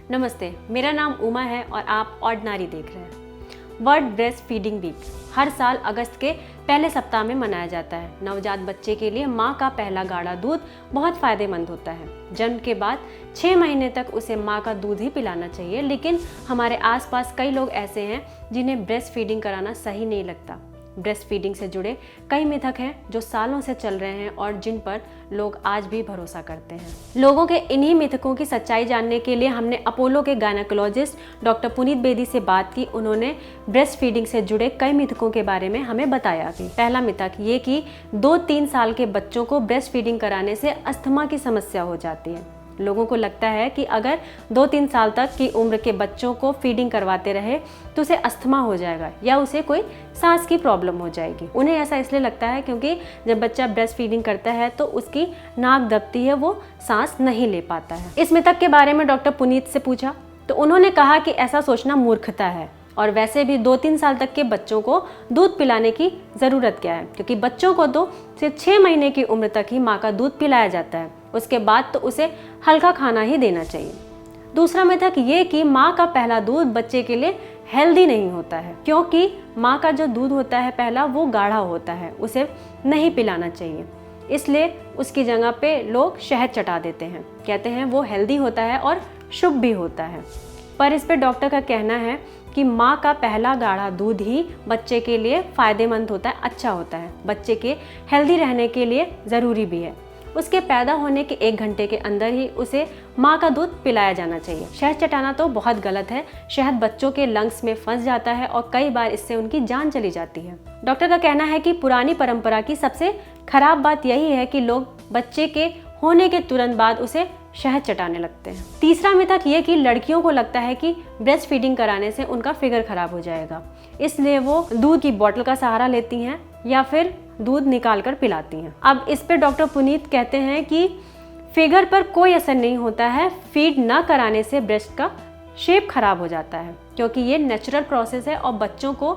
नमस्ते, मेरा नाम उमा है और आप ऑर्डिनरी देख रहे हैं। वर्ल्ड ब्रेस्ट फीडिंग वीक हर साल अगस्त के पहले सप्ताह में मनाया जाता है। नवजात बच्चे के लिए माँ का पहला गाढ़ा दूध बहुत फायदेमंद होता है। जन्म के बाद 6 महीने तक उसे माँ का दूध ही पिलाना चाहिए, लेकिन हमारे आसपास कई लोग ऐसे हैं जिन्हें ब्रेस्ट फीडिंग कराना सही नहीं लगता। ब्रेस्ट फीडिंग से जुड़े कई मिथक हैं जो सालों से चल रहे हैं और जिन पर लोग आज भी भरोसा करते हैं। लोगों के इन्हीं मिथकों की सच्चाई जानने के लिए हमने अपोलो के गायनेकोलॉजिस्ट डॉक्टर पुनीत बेदी से बात की। उन्होंने ब्रेस्ट फीडिंग से जुड़े कई मिथकों के बारे में हमें बताया कि पहला मिथक ये कि 2-3 साल के बच्चों को ब्रेस्ट फीडिंग कराने से अस्थमा की समस्या हो जाती है। लोगों को लगता है कि अगर 2-3 साल तक की उम्र के बच्चों को फीडिंग करवाते रहे तो उसे अस्थमा हो जाएगा या उसे कोई सांस की प्रॉब्लम हो जाएगी। उन्हें ऐसा इसलिए लगता है क्योंकि जब बच्चा ब्रेस्ट फीडिंग करता है तो उसकी नाक दबती है, वो सांस नहीं ले पाता है। इस मिथक के बारे में डॉक्टर पुनीत से पूछा तो उन्होंने कहा कि ऐसा सोचना मूर्खता है और वैसे भी 2-3 साल तक के बच्चों को दूध पिलाने की ज़रूरत क्या है, क्योंकि बच्चों को तो सिर्फ 6 महीने की उम्र तक ही माँ का दूध पिलाया जाता है। उसके बाद तो उसे हल्का खाना ही देना चाहिए। दूसरा मिथक ये कि माँ का पहला दूध बच्चे के लिए हेल्दी नहीं होता है, क्योंकि माँ का जो दूध होता है पहला वो गाढ़ा होता है, उसे नहीं पिलाना चाहिए। इसलिए उसकी जगह पे लोग शहद चटा देते हैं, कहते हैं वो हेल्दी होता है और शुभ भी होता है। पर इस पे डॉक्टर का कहना है कि माँ का पहला गाढ़ा दूध ही बच्चे के लिए फ़ायदेमंद होता है, अच्छा होता है, बच्चे के हेल्दी रहने के लिए ज़रूरी भी है। उसके पैदा होने के 1 घंटे के अंदर ही उसे माँ का दूध पिलाया जाना चाहिए। शहद चटाना तो बहुत गलत है। शहद बच्चों के लंग्स में फंस जाता है और कई बार इससे उनकी जान चली जाती है। डॉक्टर का कहना है कि पुरानी परंपरा की सबसे खराब बात यही है कि लोग बच्चे के होने के तुरंत बाद उसे शहद चटाने लगते हैं। तीसरा मिथक ये कि लड़कियों को लगता है कि ब्रेस्ट फीडिंग कराने से उनका फिगर खराब हो जाएगा, इसलिए वो दूध की बोतल का सहारा लेती हैं या फिर दूध निकाल कर पिलाती हैं। अब इस पे डॉक्टर पुनीत कहते हैं कि फिगर पर कोई असर नहीं होता है। फीड न कराने से ब्रेस्ट का शेप खराब हो जाता है, क्योंकि ये नेचुरल प्रोसेस है और बच्चों को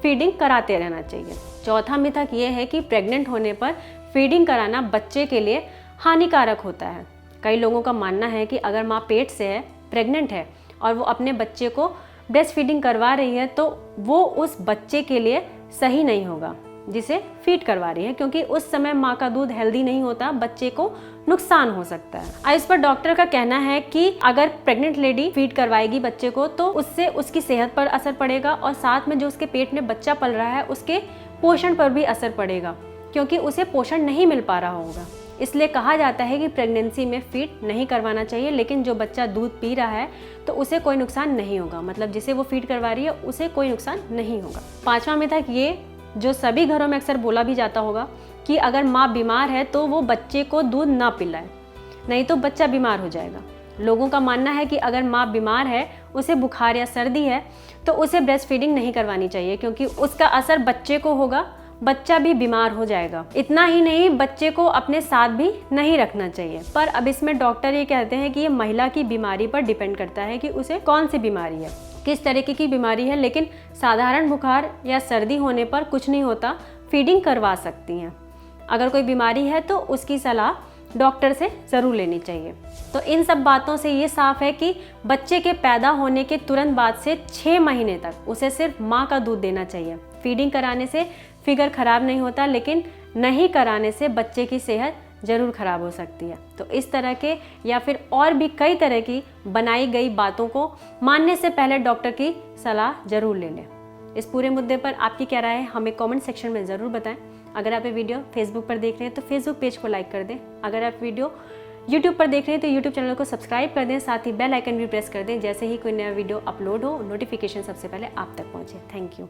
फीडिंग कराते रहना चाहिए। चौथा मिथक ये है कि प्रेग्नेंट होने पर फीडिंग कराना बच्चे के लिए हानिकारक होता है। कई लोगों का मानना है कि अगर माँ पेट से है, प्रेग्नेंट है और वो अपने बच्चे को ब्रेस्ट फीडिंग करवा रही है तो वो उस बच्चे के लिए सही नहीं होगा जिसे फीड करवा रही है, क्योंकि उस समय माँ का दूध हेल्दी नहीं होता, बच्चे को नुकसान हो सकता है। इस पर डॉक्टर का कहना है कि अगर प्रेग्नेंट लेडी फीड करवाएगी बच्चे को तो उससे उसकी सेहत पर असर पड़ेगा और साथ में जो उसके पेट में बच्चा पल रहा है उसके पोषण पर भी असर पड़ेगा, क्योंकि उसे पोषण नहीं मिल पा रहा होगा। इसलिए कहा जाता है कि प्रेगनेंसी में फीड नहीं करवाना चाहिए, लेकिन जो बच्चा दूध पी रहा है तो उसे कोई नुकसान नहीं होगा, मतलब जिसे वो फीड करवा रही है उसे कोई नुकसान नहीं होगा। 5वां मिथक ये जो सभी घरों में अक्सर बोला भी जाता होगा कि अगर माँ बीमार है तो वो बच्चे को दूध ना पिलाए, नहीं तो बच्चा बीमार हो जाएगा। लोगों का मानना है कि अगर माँ बीमार है, उसे बुखार या सर्दी है तो उसे ब्रेस्ट फीडिंग नहीं करवानी चाहिए, क्योंकि उसका असर बच्चे को होगा, बच्चा भी बीमार हो जाएगा। इतना ही नहीं, बच्चे को अपने साथ भी नहीं रखना चाहिए। पर अब इसमें डॉक्टर ये कहते हैं कि ये महिला की बीमारी पर डिपेंड करता है कि उसे कौन सी बीमारी है, किस तरीके की बीमारी है, लेकिन साधारण बुखार या सर्दी होने पर कुछ नहीं होता, फीडिंग करवा सकती हैं। अगर कोई बीमारी है तो उसकी सलाह डॉक्टर से ज़रूर लेनी चाहिए। तो इन सब बातों से ये साफ है कि बच्चे के पैदा होने के तुरंत बाद से 6 महीने तक उसे सिर्फ माँ का दूध देना चाहिए। फीडिंग कराने से फिगर खराब नहीं होता, लेकिन नहीं कराने से बच्चे की सेहत ज़रूर खराब हो सकती है। तो इस तरह के या फिर और भी कई तरह की बनाई गई बातों को मानने से पहले डॉक्टर की सलाह ज़रूर ले लें। इस पूरे मुद्दे पर आपकी क्या राय है हमें कमेंट सेक्शन में ज़रूर बताएं। अगर आप ये वीडियो फेसबुक पर देख रहे हैं तो फेसबुक पेज को लाइक कर दें। अगर आप वीडियो यूट्यूब पर देख रहे हैं तो यूट्यूब चैनल को सब्सक्राइब कर दें, साथ ही बेल आइकन भी प्रेस कर दें। जैसे ही कोई नया वीडियो अपलोड हो, नोटिफिकेशन सबसे पहले आप तक पहुँचे। Thank you.